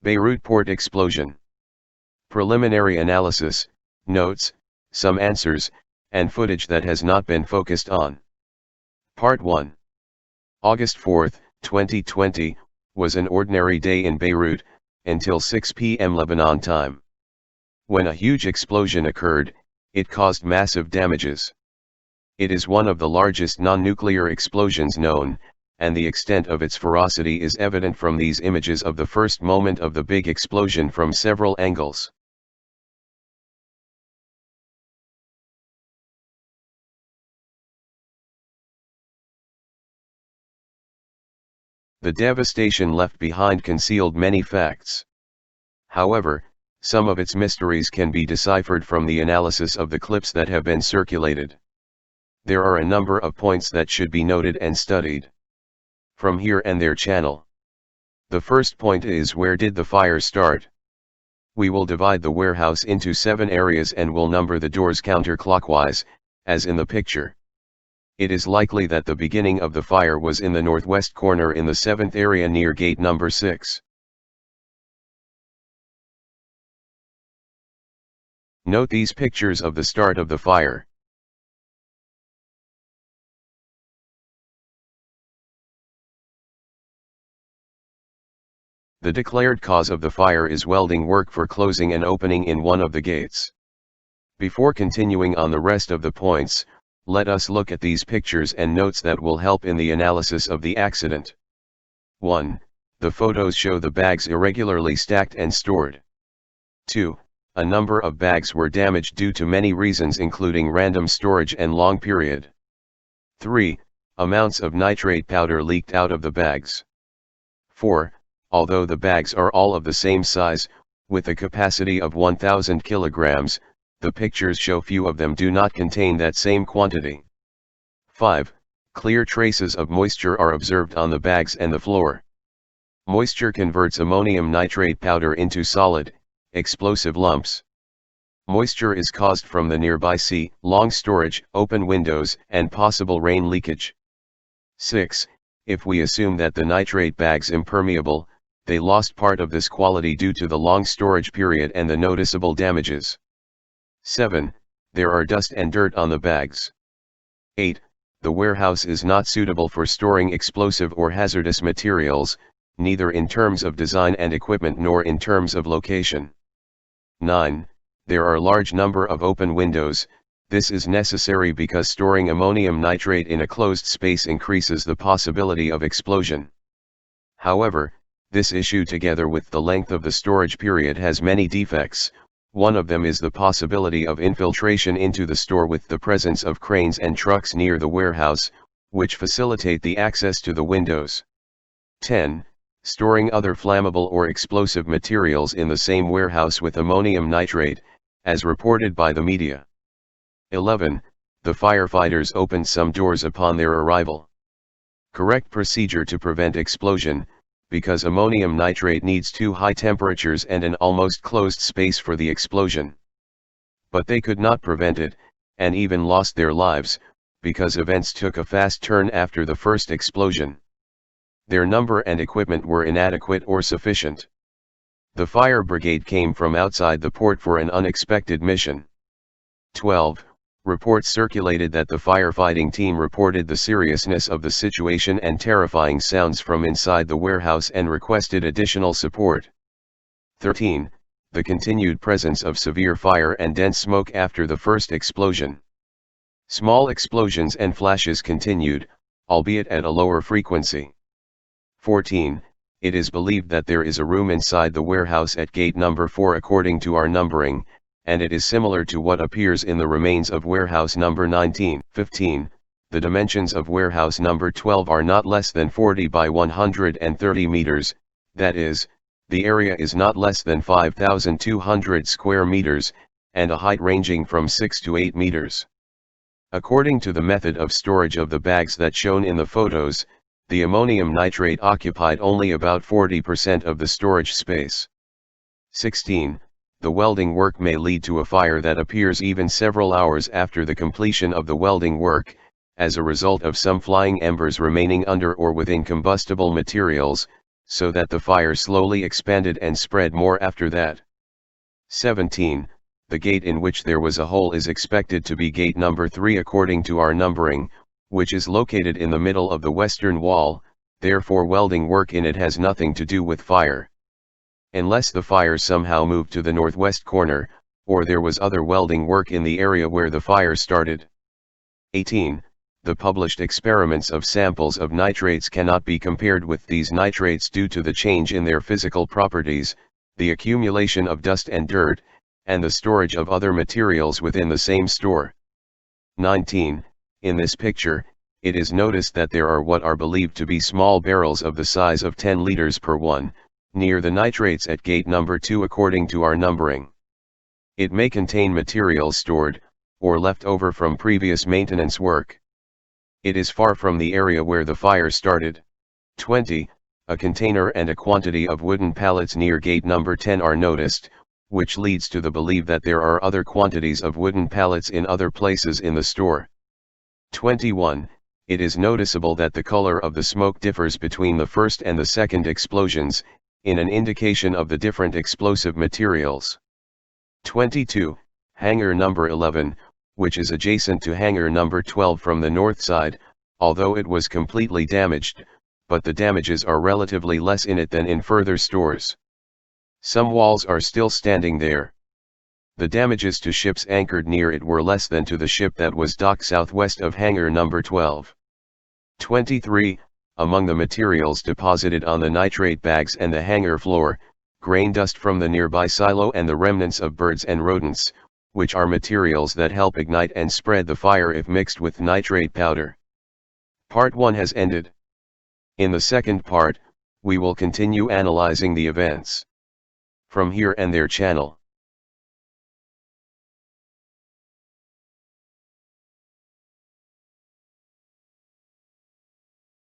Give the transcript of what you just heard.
Beirut Port explosion. Preliminary analysis, notes, some answers, and footage that has not been focused on. Part 1. August 4, 2020, was an ordinary day in Beirut, until 6 p.m. Lebanon time. When a huge explosion occurred, it caused massive damages. It is one of the largest non-nuclear explosions known, and the extent of its ferocity is evident from these images of the first moment of the big explosion from several angles. The devastation left behind concealed many facts. However, some of its mysteries can be deciphered from the analysis of the clips that have been circulated. There are a number of points that should be noted and studied from here and their channel. The first point is, where did the fire start? We will divide the warehouse into 7 areas and will number the doors counterclockwise, as in the picture. It is likely that the beginning of the fire was in the northwest corner in the 7th area near gate number 6. Note these pictures of the start of the fire. The declared cause of the fire is welding work for closing and opening in one of the gates. Before continuing on the rest of the points, let us look at these pictures and notes that will help in the analysis of the accident. 1. The photos show the bags irregularly stacked and stored. 2. A number of bags were damaged due to many reasons including random storage and long period. 3. Amounts of nitrate powder leaked out of the bags. 4. Although the bags are all of the same size, with a capacity of 1,000 kilograms, the pictures show few of them do not contain that same quantity. 5. Clear traces of moisture are observed on the bags and the floor. Moisture converts ammonium nitrate powder into solid, explosive lumps. Moisture is caused from the nearby sea, long storage, open windows, and possible rain leakage. 6. If we assume that the nitrate bags impermeable, they lost part of this quality due to the long storage period and the noticeable damages. 7. There are dust and dirt on the bags. 8. The warehouse is not suitable for storing explosive or hazardous materials, neither in terms of design and equipment nor in terms of location. 9. There are large number of open windows. This is necessary because storing ammonium nitrate in a closed space increases the possibility of explosion. However, this issue together with the length of the storage period has many defects. One of them is the possibility of infiltration into the store with the presence of cranes and trucks near the warehouse, which facilitate the access to the windows. 10. Storing other flammable or explosive materials in the same warehouse with ammonium nitrate, as reported by the media. 11. The firefighters opened some doors upon their arrival. Correct procedure to prevent explosion, because ammonium nitrate needs too high temperatures and an almost closed space for the explosion. But they could not prevent it, and even lost their lives, because events took a fast turn after the first explosion. Their number and equipment were inadequate or sufficient. The fire brigade came from outside the port for an unexpected mission. 12. Reports circulated that the firefighting team reported the seriousness of the situation and terrifying sounds from inside the warehouse and requested additional support. 13. The continued presence of severe fire and dense smoke after the first explosion. Small explosions and flashes continued, albeit at a lower frequency. 14. It is believed that there is a room inside the warehouse at gate number 4 according to our numbering, and it is similar to what appears in the remains of warehouse number 19. 15. The dimensions of warehouse number 12 are not less than 40 by 130 meters, that is, the area is not less than 5,200 square meters, and a height ranging from 6 to 8 meters. According to the method of storage of the bags that shown in the photos, the ammonium nitrate occupied only about 40% of the storage space. 16. The welding work may lead to a fire that appears even several hours after the completion of the welding work, as a result of some flying embers remaining under or within combustible materials, so that the fire slowly expanded and spread more after that. 17. The gate in which there was a hole is expected to be gate number 3 according to our numbering, which is located in the middle of the western wall, therefore welding work in it has nothing to do with fire. Unless the fire somehow moved to the northwest corner, or there was other welding work in the area where the fire started. 18. The published experiments of samples of nitrates cannot be compared with these nitrates due to the change in their physical properties, the accumulation of dust and dirt, and the storage of other materials within the same store. 19. In this picture, it is noticed that there are what are believed to be small barrels of the size of 10 liters per one, near the nitrates at gate number 2 according to our numbering. It may contain materials stored, or left over from previous maintenance work. It is far from the area where the fire started. 20. A container and a quantity of wooden pallets near gate number 10 are noticed, which leads to the belief that there are other quantities of wooden pallets in other places in the store. 21. It is noticeable that the color of the smoke differs between the first and the second explosions, in an indication of the different explosive materials. 22. Hangar number 11, which is adjacent to hangar number 12 from the north side, although it was completely damaged, but the damages are relatively less in it than in further stores. Some walls are still standing there. The damages to ships anchored near it were less than to the ship that was docked southwest of hangar number 12. 23. Among the materials deposited on the nitrate bags and the hangar floor, grain dust from the nearby silo and the remnants of birds and rodents, which are materials that help ignite and spread the fire if mixed with nitrate powder. Part 1 has ended. In the second part, we will continue analyzing the events from here and their channel.